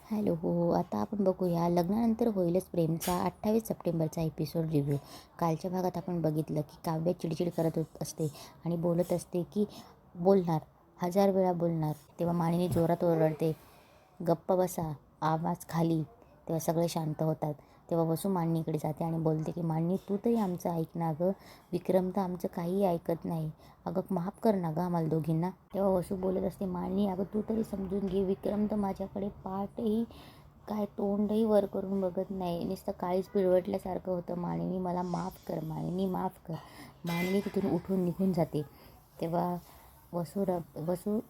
Hello. हो, आता आपण बघूया लग्नानंतर होईलच प्रेमचा 28 सप्टेंबरचा एपिसोड रिव्ह्यू. कालच्या भागात आपण बघितलं की काव्य चिडचिड करत असते आणि बोलत असते की बोलणार, 1000 वेळा बोलणार. तेव्हा माळिनी जोरात ओरडते, गप्प बसा, आवाज खाली. तेव्हा सगळे शांत होतात. तेव्हा वसू मांडणीकडे जाते आणि बोलते की मांडणी तू तरी आमचं ऐक ना गं, विक्रम तर आमचं काहीही ऐकत नाही. अगं माफ कर ना गं आम्हाला दोघींना. तेव्हा वसू बोलत असते, मांडणी अगं तू तरी समजून घे, विक्रम तर माझ्याकडे पाठही काय तोंडही वर करून बघत नाही, नुसतं काळीच पिळवटल्यासारखं होतं. माळिनी मला माफ कर, माळिनी माफ कर. माळिनी तिथून उठून निघून जाते. तेव्हा वसू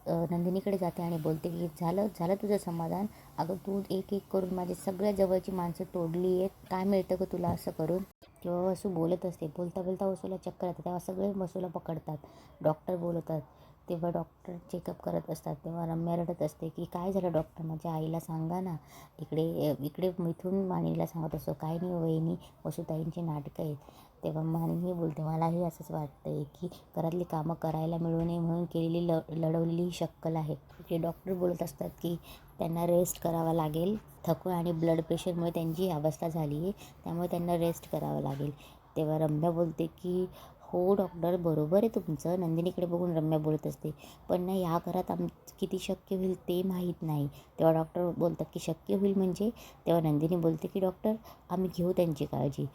नंदिनीकडे जाते आणि बोलते की झालं झालं तुझं समाधान. अगं तू एक एक करून माझी सगळ्यात जवळची माणसं तोडली आहेत, काय मिळतं गं तुला असं करून. तेव्हा वसू बोलत असते, बोलता बोलता वसूला चक्कर येते. तेव्हा सगळे वसूला पकडतात. डॉक्टर बोलतात. तेव्हा डॉक्टर चेकअप करत असतात. तेव्हा रम्या रडत असते की काय झालं डॉक्टर, माझ्या आईला सांगा ना. इकडे इकडे मिथून माणिनीला सांगत असतो, काय नाही वहिनी, वसुताईंची नाटकं आहेत. तेव्हा माणिनी बोलते, मलाही असंच वाटतंय की घरातली कामं करायला मिळू नये म्हणून केलेली लढवलेली शक्कल आहे. इकडे डॉक्टर बोलत असतात की त्यांना रेस्ट करावा लागेल, थकवा आणि ब्लड प्रेशरमुळे त्यांची अवस्था झाली आहे, त्यामुळे त्यांना रेस्ट करावं लागेल. तेव्हा रम्या बोलते की हो डॉक्टर, बरोबर आहे तुमचं. नंदिनीकडे बघून रम्या बोलत असते, पण ना ह्या घरात किती शक्य होईल ते माहीत नाही. तेव्हा डॉक्टर बोलतात की शक्य होईल म्हणजे. तेव्हा नंदिनी बोलते की डॉक्टर आम्ही घेऊ त्यांची काळजी.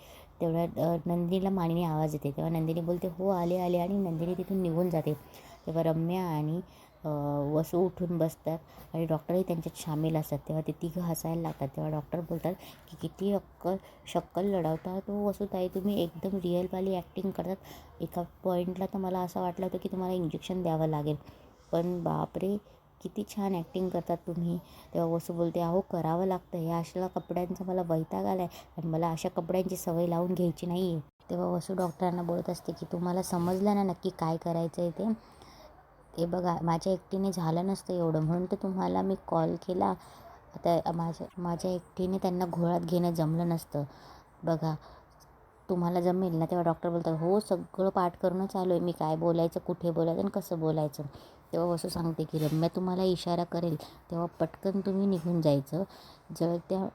तेवढ्या नंदिनीला माणिनी आवाज येते. तेव्हा नंदिनी बोलते हो आले आले आणि नंदिनी तिथून निघून जाते. तेव्हा रम्या आणि वसू उठून बसतात आणि डॉक्टरही त्यांच्यात सामील असतात. तेव्हा ते तिघं हसायला लागतात. तेव्हा डॉक्टर बोलतात की किती शक्कल लढवता तो वसूताई, तुम्ही एकदम रिअलवाली ॲक्टिंग करतात. एका पॉईंटला तर मला असं वाटलं होतं की तुम्हाला इंजेक्शन द्यावं लागेल, पण बापरे किती छान ॲक्टिंग करतात तुम्ही. तेव्हा वसू बोलते, अहो करावं लागतं, ह्या अशा कपड्यांचा मला वैताग आला आहे आणि मला अशा कपड्यांची सवय लावून घ्यायची नाही आहे. तेव्हा वसू डॉक्टरांना बोलत असते की तुम्हाला समजलं ना नक्की काय करायचं आहे ते. ते बघा माझ्या एकटीने झालं नसतं एवढं, म्हणून तर तुम्हाला मी कॉल केला. आता माझ्या एकटीने त्यांना घोळात घेणं जमलं नसतं. बघा तुम्हाला जमेल ना. तेव्हा डॉक्टर बोलतात हो सगळं पाठ करूनच आलो आहे मी, काय बोलायचं, कुठे बोलायचं आणि कसं बोलायचं. तेव्हा वसू सांगते की रम्या तुम्हाला इशारा करेल तेव्हा पटकन तुम्ही निघून जायचं. जळत्या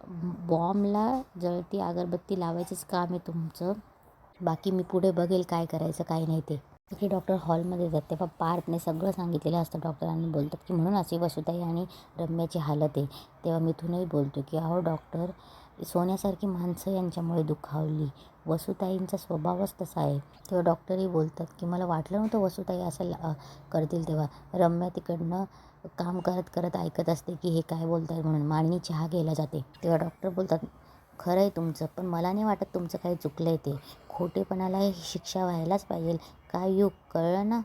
बॉम्बला जळती अगरबत्ती लावायचंच काम आहे तुमचं, बाकी मी पुढे बघेल काय करायचं काय नाही ते. तिथे डॉक्टर हॉलमध्ये जातात. तेव्हा पार्थने सगळं सांगितलेलं असतं डॉक्टरांनी. बोलतात की म्हणून अशी वसुताई आणि रम्याची हालत आहे. तेव्हा मिथूनही बोलतो की अहो डॉक्टर, सोन्यासारखी माणसं यांच्यामुळे दुखावली, वसुताईंचा स्वभावच तसा आहे. तेव्हा डॉक्टरही बोलतात की मला वाटलं नव्हतं वसुताई असं करतील. तेव्हा रम्या तिकडनं काम करत करत ऐकत असते की हे काय बोलत आहेत म्हणून. माळिनी चहा घ्यायला जाते. तेव्हा डॉक्टर बोलतात खरं आहे तुमचं, पण मला नाही वाटत तुमचं काही चुकलं आहे ते. खोटेपणाला ही शिक्षा व्हायलाच पाहिजे. काय युग, कळलं ना,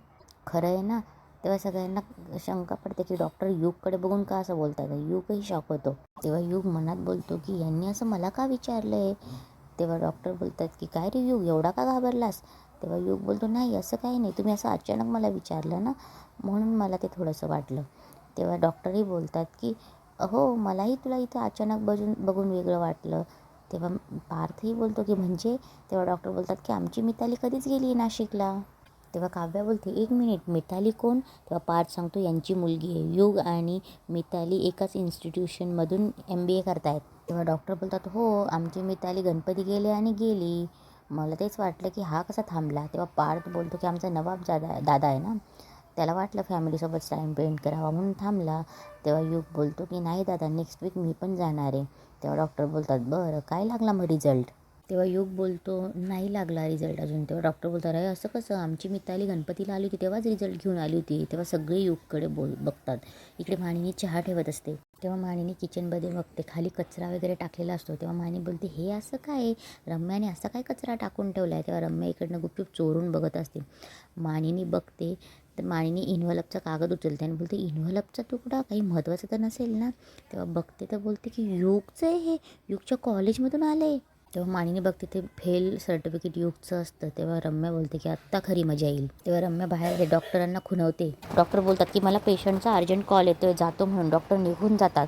खरं आहे ना. तेव्हा सगळ्यांना शंका पडते की डॉक्टर युगकडे बघून का असं बोलतात. युगही शॉक होतो. तेव्हा युग मनात बोलतो की यांनी असं मला का विचारलं आहे. तेव्हा डॉक्टर बोलतात की काय रे युग, एवढा का घाबरलास. तेव्हा युग बोलतो नाही असं काही नाही, तुम्ही असं अचानक मला विचारलं ना म्हणून मला ते थोडंसं वाटलं. तेव्हा डॉक्टरही बोलतात की हो मलाही तुला इथं अचानक बघून वेगळं वाटलं. तेव्हा पार्थही बोलतो की म्हणजे. तेव्हा डॉक्टर बोलतात की आमची मिताली कधीच गेली नाशिकला. तेव्हा काव्या बोलते एक मिनिट, मिताली कोण. तेव्हा पार्थ सांगतो यांची मुलगी आहे. युग आणि मिताली एकाच इन्स्टिट्यूशनमधून MBA करतायत. तेव्हा डॉक्टर बोलतात हो आमची मिताली गणपती गेले आणि गेली, मला तेच वाटलं की हा कसा थांबला. तेव्हा पार्थ बोलतो की आमचा नवाब दादा आहे ना, त्याला वाटलं फॅमिलीसोबत टाईम स्पेंड करावा म्हणून थांबला. तेव्हा युग बोलतो की नाही दादा, नेक्स्ट वीक मी पण जाणार आहे. तेव्हा डॉक्टर बोलतात बरं काय लागला मग रिझल्ट. तेव्हा युग बोलतो नाही लागला रिझल्ट अजून. तेव्हा डॉक्टर बोलतात अरे असं कसं, आमची मिताली गणपतीला आली होती तेव्हाच रिझल्ट घेऊन आली होती. तेव्हा सगळे युगकडे बघतात. इकडे माणिनी चहा ठेवत असते. तेव्हा माणिनी किचनमध्ये बघते, खाली कचरा वगैरे टाकलेला असतो. तेव्हा माणिनी बोलते हे असं काय, रम्याने असा काय कचरा टाकून ठेवला आहे. तेव्हा रम्या इकडनं गुपचूप चोरून बघत असते. माणिनी बघते तर माणिनी इन्व्हलपचा कागद उचलते आणि बोलते इन्व्हलपचा तुकडा, काही महत्त्वाचं तर नसेल ना. तेव्हा बघते तर बोलते की युगचं आहे हे, युगच्या कॉलेजमधून आले. तेव्हा माणिनी बघते ते फेल सर्टिफिकेट युगचं असतं. तेव्हा रम्या बोलते की आत्ता खरी मजा येईल. तेव्हा रम्या बाहेर डॉक्टरांना खुणवते. डॉक्टर बोलतात की मला पेशंटचा अर्जंट कॉल येतोय, जातो म्हणून. डॉक्टर निघून जातात.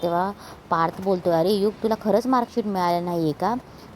तेव्हा पार्थ बोलतो अरे युग तुला खरंच मार्कशीट मिळालं नाही आहे का.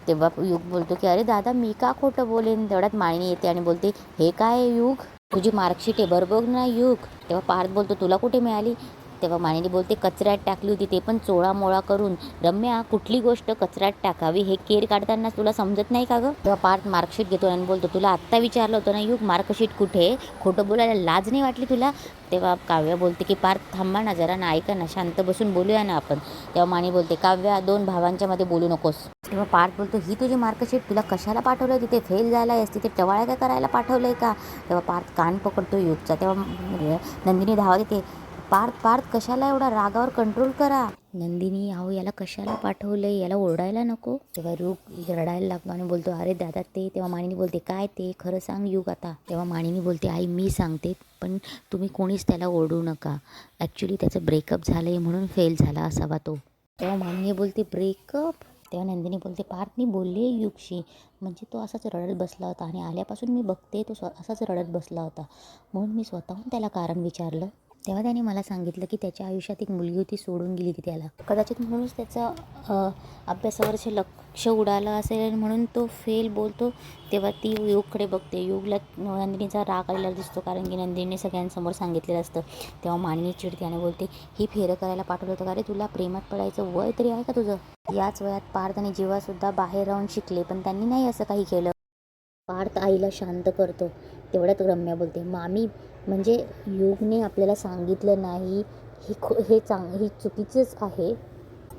तेव्हा युग बोलतो की अरे दादा मी का खोटं बोलेन. तेवढ्यात माळिनी येते आणि बोलते हे काय युग, तुझी मार्कशीट आहे बरोबर ना युग. तेव्हा पार्थ बोलतो तुला कुठे मिळाली. तेव्हा मानिनी बोलते कचऱ्यात टाकली होती, ते पण चोळामोळा करून. रम्या, कुठली गोष्ट कचऱ्यात टाकावी हे केर काढताना तुला समजत नाही का गं? तेव्हा पार्थ मार्कशीट घेतो आणि बोलतो तुला आत्ता विचारलं होतं ना युग मार्कशीट कुठे? खोटं बोलायला लाज नाही वाटली तुला? तेव्हा काव्या बोलते की पार्थ थांबा ना जरा ना, ऐका ना, शांत बसून बोलूया ना आपण. तेव्हा मानी बोलते काव्या, 2 भावांच्या मध्ये बोलू नकोस. तेव्हा पार्थ बोलतो ही तुझी मार्कशीट तुला कशाला पाठवलं? तिथे फेल झाला आहेस, तिथे टवाळ्या काय करायला पाठवलं आहे का? तेव्हा पार्थ कान पकडतो युगचा. तेव्हा नंदिनी धावत येते, पार्थ कशाला एवढा रागावर कंट्रोल करा. नंदिनी, अहो याला कशाला पाठवलंय, याला ओरडायला नको. तेव्हा युग रडायला लागतो आणि बोलतो अरे दादा ते. तेव्हा मानिनी बोलते काय ते, खरं सांग युग आता. तेव्हा मानिनी बोलते आई मी सांगते, पण तुम्ही कोणीच त्याला ओरडू नका. ॲक्च्युली त्याचं ब्रेकअप झालं आहे म्हणून फेल झाला असावा तो. तेव्हा मानिनी बोलते ब्रेकअप? तेव्हा नंदिनी बोलते पार्थ मी बोलले युगशी, म्हणजे तो असाच रडत बसला होता आणि आल्यापासून मी बघते तो असाच रडत बसला होता, म्हणून मी स्वतःहून त्याला कारण विचारलं. तेव्हा त्याने मला सांगितलं की त्याच्या आयुष्यात एक मुलगी होती, सोडून गेली ती त्याला. कदाचित म्हणूनच त्याचं अभ्यासावरचं लक्ष उडालं असेल आणि म्हणून तो फेल बोलतो. तेव्हा ती युगकडे बघते. युगला नंदिनीचा राग आलेला दिसतो, कारण की नंदिनीने सगळ्यांसमोर सांगितलेलं असतं. तेव्हा मानिनी चिडते आणि बोलते ही फेरं करायला पाठवलं होतं का रे तुला? प्रेमात पडायचं वय तरी आहे का तुझं? याच वयात पार्थ आणि जीवासुद्धा बाहेर राहून शिकले, पण त्यांनी नाही असं काही केलं. पार्थ आईला शांत करतो. तेवढ्यात रम्या बोलते मामी, म्हणजे युगने आपल्याला सांगितलं नाही ही चुकीचंच आहे,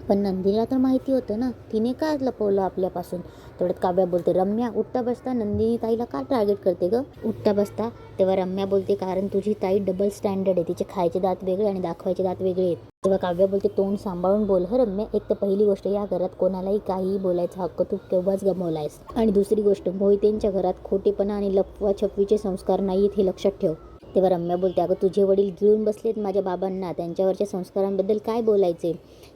पण नंदिनीला तर माहिती होतं ना, तिने का लपवलं आपल्यापासून? तेवढ्यात काव्या बोलते रम्या उठता बसता नंदिनी ताईला का टार्गेट करते गं? उठता बसता. तेव्हा रम्या बोलते कारण तुझी ताई डबल स्टँडर्ड आहे, तिचे खायचे दात वेगळे आणि दाखवायचे दात वेगळे आहेत. तेव्हा काव्या बोलते तोंड सांभाळून बोल हं रम्या. एक तर पहिली गोष्ट, या घरात कोणालाही काहीही बोलायचा हक्क तू केव्हाच गमावलायस. आणि दुसरी गोष्ट, मोहितेंच्या घरात खोटेपणा आणि लपवाछपवीचे संस्कार नाहीत हे लक्षात ठेव. तेव्हा रम्या बोलते अगं तुझे वडील गिळून बसलेत माझ्या बाबांना, त्यांच्यावरच्या संस्कारांबद्दल काय बोलायचे?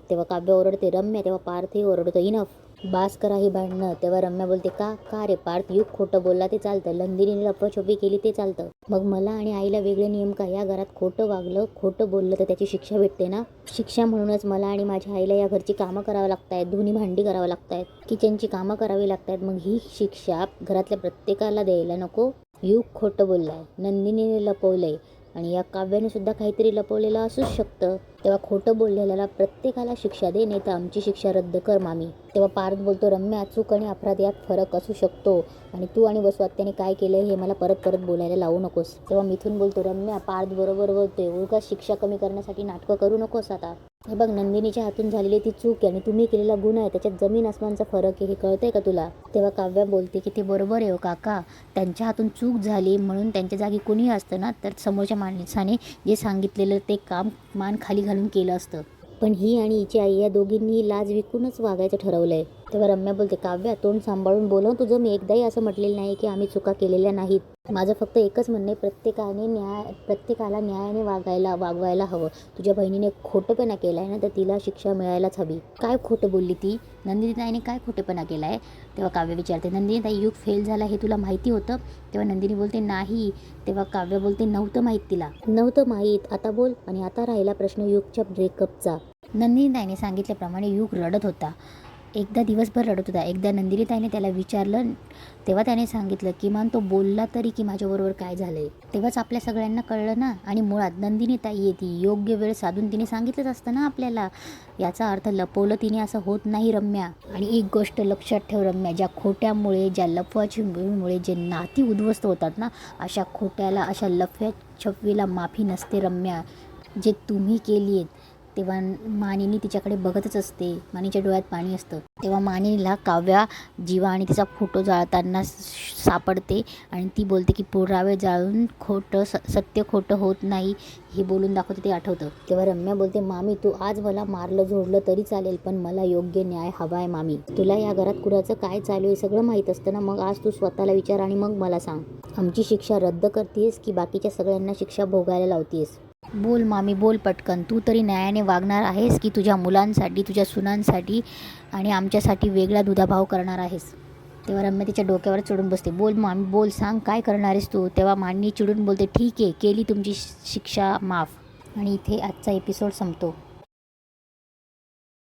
तेव्हा काव्य ओरडते रम्या. तेव्हा पार्थही ओरडतो इनफ, बास करा ही भांडणं. तेव्हा रम्या बोलते का रे पार्थ, युग खोटं बोलला ते चालतं, नंदिनीने लपवाछपवी केली ते चालतं, मग मला आणि आईला वेगळे नियम का? या घरात खोटं वागलं, खोटं बोललं तर त्याची शिक्षा भेटते ना. शिक्षा म्हणूनच मला आणि माझ्या आईला या घरची कामं करावं लागत आहेत, धुणी भांडी करावं लागत आहेत, किचनची कामं करावी लागत आहेत. मग ही शिक्षा घरातल्या प्रत्येकाला द्यायला नको? युग खोटं बोललाय, नंदिनीने लपवलंय आणि या काव्याने सुद्धा काहीतरी लपवलेलं असूच शकतं. तेव्हा खोटं बोललेल्याला प्रत्येकाला शिक्षा दे, नाही तर आमची शिक्षा रद्द कर मामी. तेव्हा पार्थ बोलतो रम्या चूक आणि अपराध यात फरक असू शकतो, आणि तू आणि वसुआत्याने काय केलं हे मला परत बोलायला लावू नकोस. तेव्हा मिथून बोलतो रम्या पार्थ बरोबर बोलतोय, उगाच शिक्षा कमी करण्यासाठी नाटकं करू नकोस आता. हे बघ नंदिनीच्या हातून झालेली ती चूक आहे आणि तुम्ही केलेला गुन्हा आहे, त्याच्यात जमीन आसमानचा फरक आहे, हे कळतंय का तुला? तेव्हा काव्या बोलते की ते बरोबर आहे हो काका, त्यांच्या हातून चूक झाली म्हणून त्यांच्या जागी कुणी असतं ना, तर समोरच्या माणसाने जे सांगितलेलं ते काम मान खाली घालून केलं असतं. पण ही आणि हिची आई या दोघींनी लाज विकूनच वागायचं ठरवलंय. तेव्हा रम्या बोलते काव्या तोंड सांभाळून बोलव तुझं. मी एकदाही असं म्हटलेलं नाही की आम्ही चुका केलेल्या नाहीत. माझं फक्त एकच म्हणणं आहे, प्रत्येकाला न्यायाने वागवायला हवं. तुझ्या बहिणीने खोटंपणा केलाय ना, तर तिला शिक्षा मिळायलाच हवी. काय खोटं बोलली ती? नंदिनीताईने काय खोटेपणा केलाय? तेव्हा काव्य विचारते नंदिनीताई युग फेल झाला हे तुला माहिती होतं? तेव्हा नंदिनी बोलते नाही. तेव्हा काव्य बोलते नव्हतं माहीत तिला. नव्हतं माहीत, आता बोल. आणि आता राहिला प्रश्न युगच्या ब्रेकअपचा. नंदिनीताईने सांगितल्याप्रमाणे युग रडत होता. एकदा दिवसभर रडत होता. एकदा नंदिनीताईने त्याला विचारलं, तेव्हा त्याने सांगितलं किमान तो बोलला तरी की माझ्याबरोबर काय झालंय. तेव्हाच आपल्या सगळ्यांना कळलं ना. आणि मुळात नंदिनीताई येते योग्य वेळ साधून तिने सांगितलंच असतं ना आपल्याला. याचा अर्थ लपवलं तिने असं होत नाही रम्या. आणि एक गोष्ट लक्षात ठेव रम्या, ज्या खोट्यामुळे, ज्या लपवाछपवीमुळे जे नाती उद्ध्वस्त होतात ना, अशा खोट्याला, अशा लफव्या-छपवीला माफी नसते रम्या. जे तुम्ही केली आहेत. तेव्हा मानिनी तिच्याकडे बघतच असते. मानिनीच्या डोळ्यात पाणी असतं. तेव्हा मानिनीला काव्या, जीवा आणि तिचा फोटो जाळताना सापडते आणि ती बोलते की पुरावे जाळून सत्य खोटं होत नाही हे बोलून दाखवते, ते आठवतं. तेव्हा रम्या बोलते मामी तू आज मला मारलं झोडलं तरी चालेल, पण मला योग्य न्याय हवा आहे मामी. तुला या घरात कुणाचं काय चालू आहे सगळं माहीत असतं ना, मग आज तू स्वतःला विचार आणि मग मला सांग. आमची शिक्षा रद्द करतेस की बाकीच्या सगळ्यांना शिक्षा भोगायला लावतेस? बोल मामी बोल पटकन. तू तरी न्यायाने वागणार आहेस की तुझ्या मुलांसाठी, तुझ्या सुनांसाठी आणि आमच्यासाठी वेगळा दुधाभाव करणार आहेस? तेव्हा रम्या तिच्या डोक्यावर चढून बसते. बोल मामी बोल, सांग काय करणार आहेस तू? तेव्हा मानिनी चिडून बोलते ठीक आहे, केली तुमची शिक्षा माफ. आणि इथे आजचा एपिसोड संपतो.